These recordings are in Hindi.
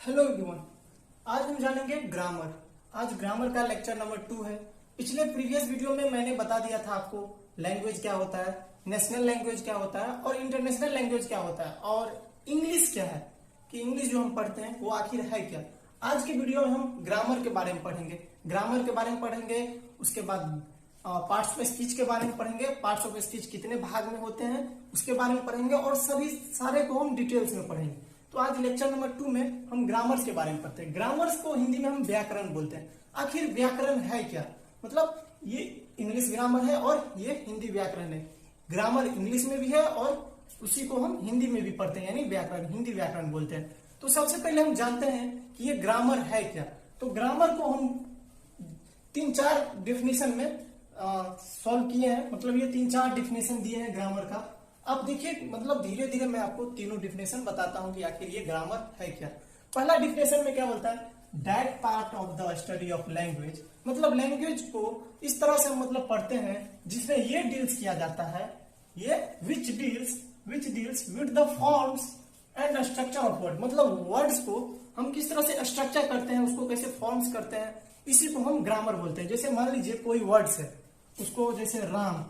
Hello everyone. आज हम जानेंगे ग्रामर। आज ग्रामर का लेक्चर नंबर 2 है। पिछले प्रीवियस वीडियो में मैंने बता दिया था आपको लैंग्वेज क्या होता है, नेशनल लैंग्वेज क्या होता है और इंटरनेशनल लैंग्वेज क्या होता है और इंग्लिश क्या है, कि इंग्लिश जो हम पढ़ते हैं वो आखिर है क्या। आज की वीडियो में हम ग्रामर के बारे में पढ़ेंगे। ग्रामर के बारे में पढ़ेंगे, उसके बाद पार्ट्स ऑफ स्पीच के बारे में पढ़ेंगे। पार्ट्स ऑफ स्पीच कितने भाग में होते हैं उसके बारे में पढ़ेंगे और सभी सारे को हम डिटेल्स में पढ़ेंगे। तो आज लेक्चर नंबर 2 में हम ग्रामर्स के बारे में पढ़ते हैं। ग्रामर्स को हिंदी में हम व्याकरण बोलते हैं। आखिर व्याकरण है क्या, मतलब ये इंग्लिश ग्रामर है और ये हिंदी व्याकरण है। ग्रामर इंग्लिश में भी है और उसी को हम हिंदी में भी पढ़ते हैं, यानी व्याकरण, हिंदी व्याकरण बोलते हैं। तो सबसे पहले हम जानते हैं कि ये ग्रामर है क्या। तो ग्रामर को हम 3-4 डेफिनेशन में सॉल्व किए हैं, मतलब ये 3-4 डेफिनेशन दिए हैं ग्रामर का। अब देखिए, मतलब धीरे धीरे मैं आपको तीनों डेफिनेशन बताता हूं कि आखिर ये ग्रामर है क्या। पहला डेफिनेशन में क्या बोलता है, that part of the study of language, मतलब लैंग्वेज को इस तरह से मतलब पढ़ते हैं जिसमें ये डील्स किया जाता है, ये which deals with the forms and structure of word, मतलब वर्ड्स को हम किस तरह से स्ट्रक्चर करते हैं, उसको कैसे फॉर्म्स करते हैं, इसी को हम ग्रामर बोलते हैं। जैसे मान लीजिए कोई वर्ड्स है, उसको जैसे राम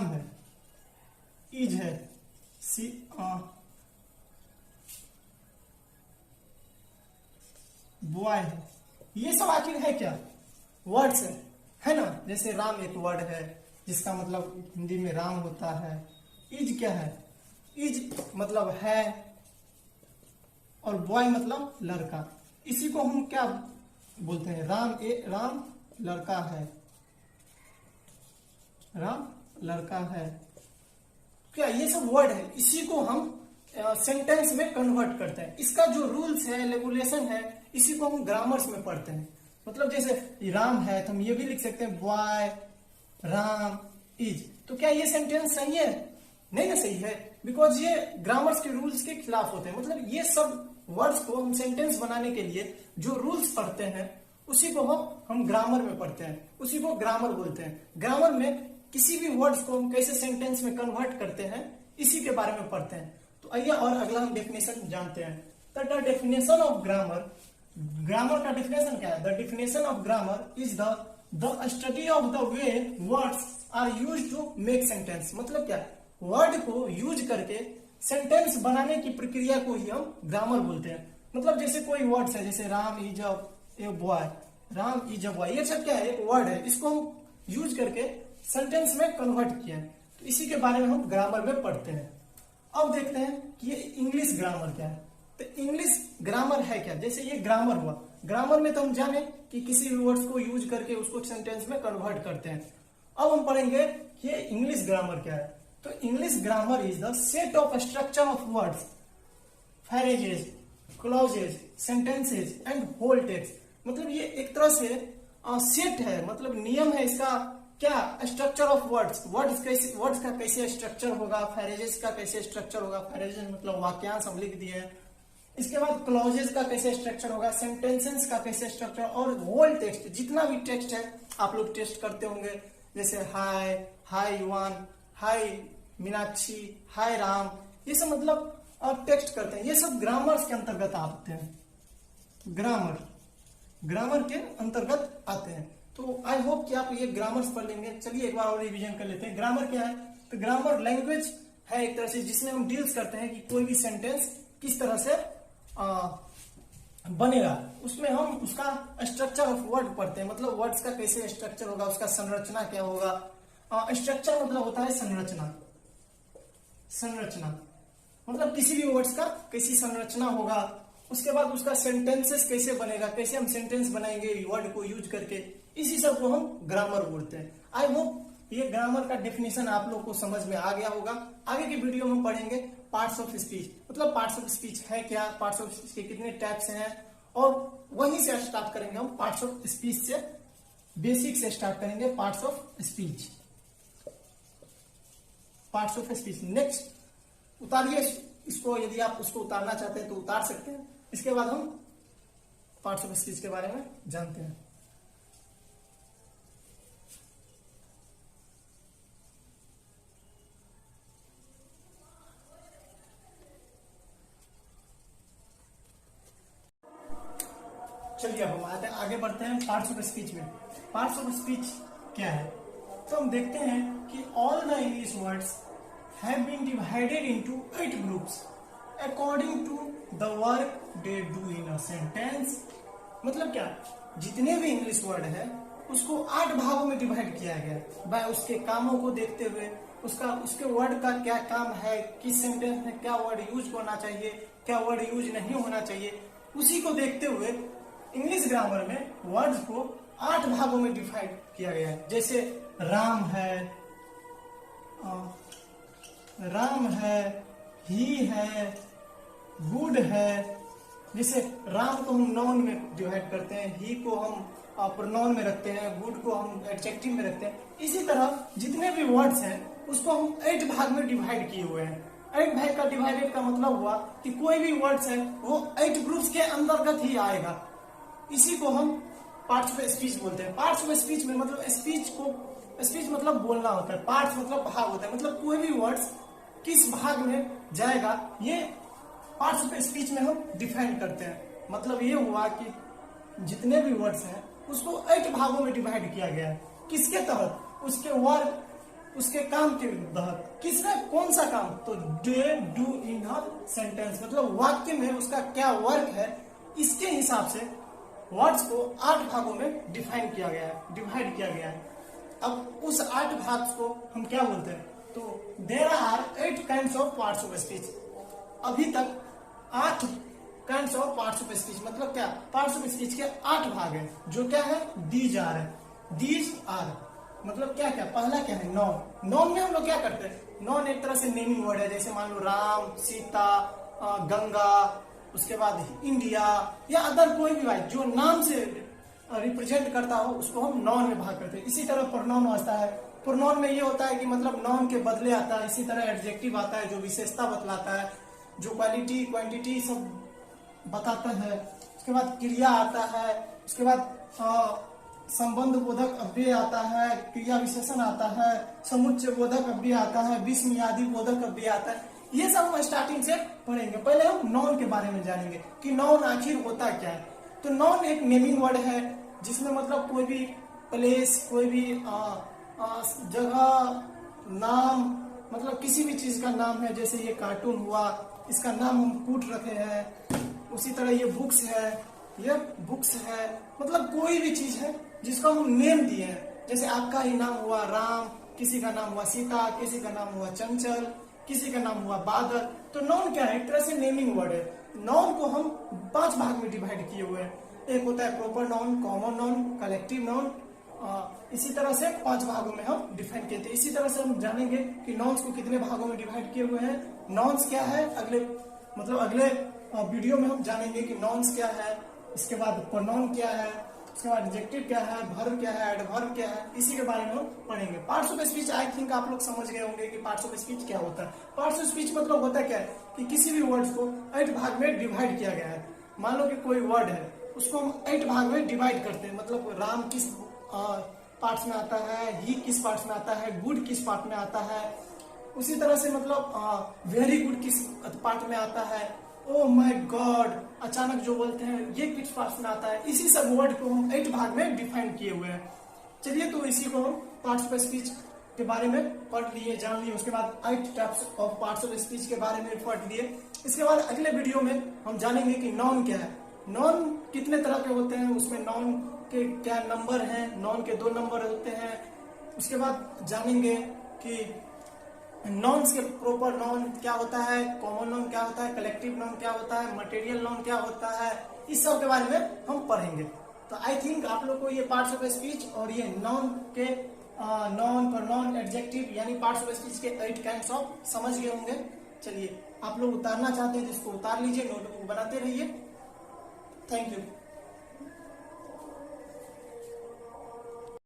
है, इज है, बॉय है, ये सब आखिर है क्या, वर्ड्स है ना। जैसे राम एक वर्ड है जिसका मतलब हिंदी में राम होता है। इज क्या है, इज मतलब है और बॉय मतलब लड़का। इसी को हम क्या बोलते हैं, राम लड़का है, राम लड़का है, क्या ये सब वर्ड है। इसी को हम सेंटेंस में कन्वर्ट करते हैं। इसका जो रूल्स है, रेगुलेशन है, इसी को हम ग्रामर्स में पढ़ते हैं। मतलब जैसे राम है तो हम ये भी लिख सकते हैं बॉय राम इज। तो क्या ये सेंटेंस सही है? नहीं ना सही है, बिकॉज ये ग्रामर्स के रूल्स के खिलाफ होते हैं। मतलब ये सब वर्ड्स को हम सेंटेंस बनाने के लिए जो रूल्स पढ़ते हैं उसी को हम ग्रामर में पढ़ते हैं, उसी को ग्रामर बोलते हैं। ग्रामर में किसी भी वर्ड्स को हम कैसे सेंटेंस में कन्वर्ट करते हैं इसी के बारे में पढ़ते हैं। तो आइए और अगला हम डेफिनेशन जानते हैं। The definition of grammar, grammar का डेफिनेशन क्या है? The definition of grammar is the study of the way words are used to make sentence. मतलब क्या, वर्ड को यूज करके सेंटेंस बनाने की प्रक्रिया को ही हम ग्रामर बोलते हैं। मतलब जैसे कोई वर्ड्स है, जैसे Ram is a boy, Ram is a boy, ये सब क्या है, एक वर्ड है, इसको हम यूज करके सेंटेंस में कन्वर्ट किया है। तो इसी के बारे में हम ग्रामर में पढ़ते हैं। अब देखते हैं कि ये इंग्लिश ग्रामर क्या है। तो इंग्लिश ग्रामर है क्या? जैसे ये ग्रामर हुआ, ग्रामर में तो हम जाने कि किसी भी वर्ड्स को यूज करके उसको सेंटेंस में कन्वर्ट करते हैं। अब हम पढ़ेंगे कि ये इंग्लिश ग्रामर क्या है। तो English grammar is the set of structure of words, phrases, clauses, sentences and whole text. मतलब ये एक तरह से सेट है, मतलब नियम है इसका। क्या स्ट्रक्चर ऑफ वर्ड्स, वर्ड्स का कैसे स्ट्रक्चर होगा, फ्रेजेस का कैसे स्ट्रक्चर होगा, फ्रेजेस मतलब वाक्यांश हम लिख दिए। इसके बाद क्लॉजेस का कैसे स्ट्रक्चर होगा, सेंटेंसेस का कैसे स्ट्रक्चर, और होल टेक्स्ट, जितना भी टेक्स्ट है आप लोग टेस्ट करते होंगे, जैसे हाय युवान, हाय मीनाक्षी, हाय राम, ये सब मतलब टेक्स्ट करते हैं। ये सब ग्रामर्स के अंतर्गत आते हैं, ग्रामर के अंतर्गत आते हैं। तो आई होप कि आप ये ग्रामर्स पढ़ लेंगे। चलिए एक बार और रिवीजन कर लेते हैं। ग्रामर क्या है? तो ग्रामर लैंग्वेज है एक तरह से, जिसमें हम डील्स करते हैं कि कोई भी सेंटेंस किस तरह से बनेगा। उसमें हम उसका स्ट्रक्चर ऑफ वर्ड पढ़ते हैं, मतलब वर्ड्स का कैसे स्ट्रक्चर होगा, उसका संरचना क्या होगा। स्ट्रक्चर मतलब होता है संरचना मतलब किसी भी वर्ड्स का कैसी संरचना होगा। उसके बाद उसका सेंटेंसेस कैसे बनेगा, कैसे हम सेंटेंस बनाएंगे वर्ड को यूज करके, इसी सब को हम ग्रामर बोलते हैं। आई होप ये ग्रामर का डेफिनेशन आप लोग को समझ में आ गया होगा। आगे की वीडियो में पढ़ेंगे पार्ट्स ऑफ स्पीच, मतलब पार्ट्स ऑफ स्पीच है क्या, पार्ट्स ऑफ स्पीच के कितने टाइप्स हैं, और वहीं से स्टार्ट करेंगे हम पार्ट्स ऑफ स्पीच से, बेसिक से स्टार्ट करेंगे parts of speech. Parts of speech next उतारिए इसको, यदि आप उसको उतारना चाहते हैं तो उतार सकते हैं। इसके बाद हम पार्ट्स ऑफ स्पीच के बारे में जानते हैं। चलिए अब हम आगे बढ़ते हैं पार्ट्स ऑफ स्पीच में। पार्ट्स ऑफ स्पीच क्या है, तो हम देखते हैं कि all the English words have been divided into 8 groups according to the work they do in a sentence. मतलब क्या, जितने भी इंग्लिश वर्ड है उसको 8 भागों में डिवाइड किया गया बाय उसके कामों को देखते हुए, उसके वर्ड का क्या काम है, किस सेंटेंस में क्या वर्ड यूज होना चाहिए, क्या वर्ड यूज नहीं होना चाहिए, उसी को देखते हुए इंग्लिश ग्रामर में वर्ड्स को 8 भागों में डिवाइड किया गया है। जैसे राम है, ही है, गुड है। जैसे राम को हम नाउन में डिवाइड करते हैं, ही को हम प्रोनाउन में रखते हैं, गुड को हम एडजेक्टिव में रखते हैं। इसी तरह जितने भी वर्ड्स हैं उसको हम 8 भाग में डिवाइड किए हुए हैं। 8 भाग का डिवाइडेड का मतलब हुआ कि कोई भी वर्ड्स है वो 8 ग्रुप्स के अंतर्गत ही आएगा। इसी को हम पार्ट्स ऑफ स्पीच बोलते हैं। पार्ट्स ऑफ स्पीच में मतलब स्पीच मतलब बोलना होता है, पार्ट्स मतलब भाग होता है, मतलब कोई भी वर्ड्स किस भाग में जाएगा ये पार्ट्स ऑफ स्पीच में हम डिफाइन करते हैं। मतलब ये हुआ कि जितने भी वर्ड्स हैं उसको 8 भागों में डिवाइड किया गया है। किसके तहत? उसके वर्ड, उसके काम के तहत। किसका कौन सा काम? तो दे डू इन अ सेंटेंस, मतलब वाक्य में उसका क्या वर्क है, इसके हिसाब से वर्ड्स को 8 भागों में डिवाइड किया गया है। अब उस 8 भाग को हम क्या बोलते हैं? तो there are 8 kinds of parts of speech. अभी तक 8 kinds of parts of speech, मतलब क्या, पार्ट्स ऑफ स्पीच के 8 भाग हैं। जो क्या है? दीज आर मतलब क्या क्या? पहला क्या है? नॉन। नॉन में हम लोग क्या करते हैं? नॉन एक तरह से नेमिंग वर्ड है। जैसे मान लो राम, सीता, गंगा, उसके बाद इंडिया या अदर कोई भी भाई जो नाम से रिप्रेजेंट करता हो उसको हम नॉन में भाग करते हैं। इसी तरह प्रोनाउन आता है। प्रोनाउन में ये होता है कि मतलब नॉन के बदले आता है। इसी तरह एडजेक्टिव आता है जो विशेषता बतलाता है, जो क्वालिटी क्वांटिटी सब बताता है। उसके बाद क्रिया आता है, उसके बाद संबंध बोधक अव्यय आता है, क्रिया विशेषण आता है, समुच्चय बोधक अव्यय आता है, विस्मयादि बोधक अव्यय आता है। ये सब हम स्टार्टिंग से पढ़ेंगे। पहले हम नॉन के बारे में जानेंगे कि नॉन आखिर होता क्या है। तो नॉन एक नेमिंग वर्ड है जिसमें मतलब कोई भी प्लेस, कोई भी जगह, नाम, मतलब किसी भी चीज का नाम है। जैसे ये कार्टून हुआ, इसका नाम हम कूट रखे हैं। उसी तरह ये बुक्स है, मतलब कोई भी चीज है जिसको हम नेम दिए हैं। जैसे आपका ही नाम हुआ राम, किसी का नाम हुआ सीता, किसी का नाम हुआ चंचल, किसी का नाम हुआ बादल। तो नॉन क्या है? एक तरह से नेमिंग वर्ड है। नॉन को हम 5 भाग में डिवाइड किए हुए हैं। एक होता है proper noun, common noun, collective noun. इसी तरह से 5 भागों में हम डिफाइन किए थे। इसी तरह से हम जानेंगे कि नॉन्स को कितने भागों में डिवाइड किए हुए हैं, नॉन्स क्या है। अगले वीडियो में हम जानेंगे कि नॉन्स क्या है, इसके बाद प्रोनाउन क्या है, उसके बाद एडजेक्टिव क्या है, वर्ब क्या है, एडवर्ब क्या है, इसी के बारे में हम पढ़ेंगे। Parts of speech I think आप लोग समझ गए होंगे कि पार्ट्स ऑफ स्पीच क्या होता है। पार्ट्स ऑफ स्पीच मतलब होता क्या है कि किसी भी वर्ड्स को 8 भाग में डिवाइड किया गया है। मान लो कि कोई वर्ड है, उसको हम 8 भाग में डिवाइड करते हैं। मतलब राम किस पार्ट्स में आता है, ही किस पार्ट्स में आता है, गुड किस पार्ट में आता है। उसी तरह से मतलब वेरी गुड किस पार्ट में आता है, ओ माय गॉड अचानक जो बोलते हैं ये किस पार्ट्स में आता है। इसी सब वर्ड को हम 8 भाग में डिफाइन किए हुए हैं। चलिए तो इसी को हम पार्ट्स ऑफ स्पीच के बारे में पढ़ लिए, जान लिए। उसके बाद 8 types of parts of speech के बारे में पढ़ लिए। इसके बाद अगले वीडियो में हम जानेंगे कि नॉन क्या है, नॉन कितने तरह के होते हैं, उसमें नॉन के क्या नंबर हैं, नॉन के 2 नंबर होते हैं। उसके बाद जानेंगे कि नॉन्स के प्रॉपर नॉन क्या होता है, कॉमन नॉन क्या होता है, कलेक्टिव नॉन क्या होता है, मटेरियल नॉन क्या होता है। इस सब के बारे में हम पढ़ेंगे। तो आई थिंक आप लोग को ये पार्ट्स ऑफ स्पीच और ये नॉन के नॉन, प्रोनाउन, एडजेक्टिव यानी पार्ट्स ऑफ स्पीच के 8 काइंड्स ऑफ समझ गए होंगे। चलिए आप लोग उतारना चाहते हैं जिसको उतार लीजिए, नोटबुक बनाते रहिए। Thank you.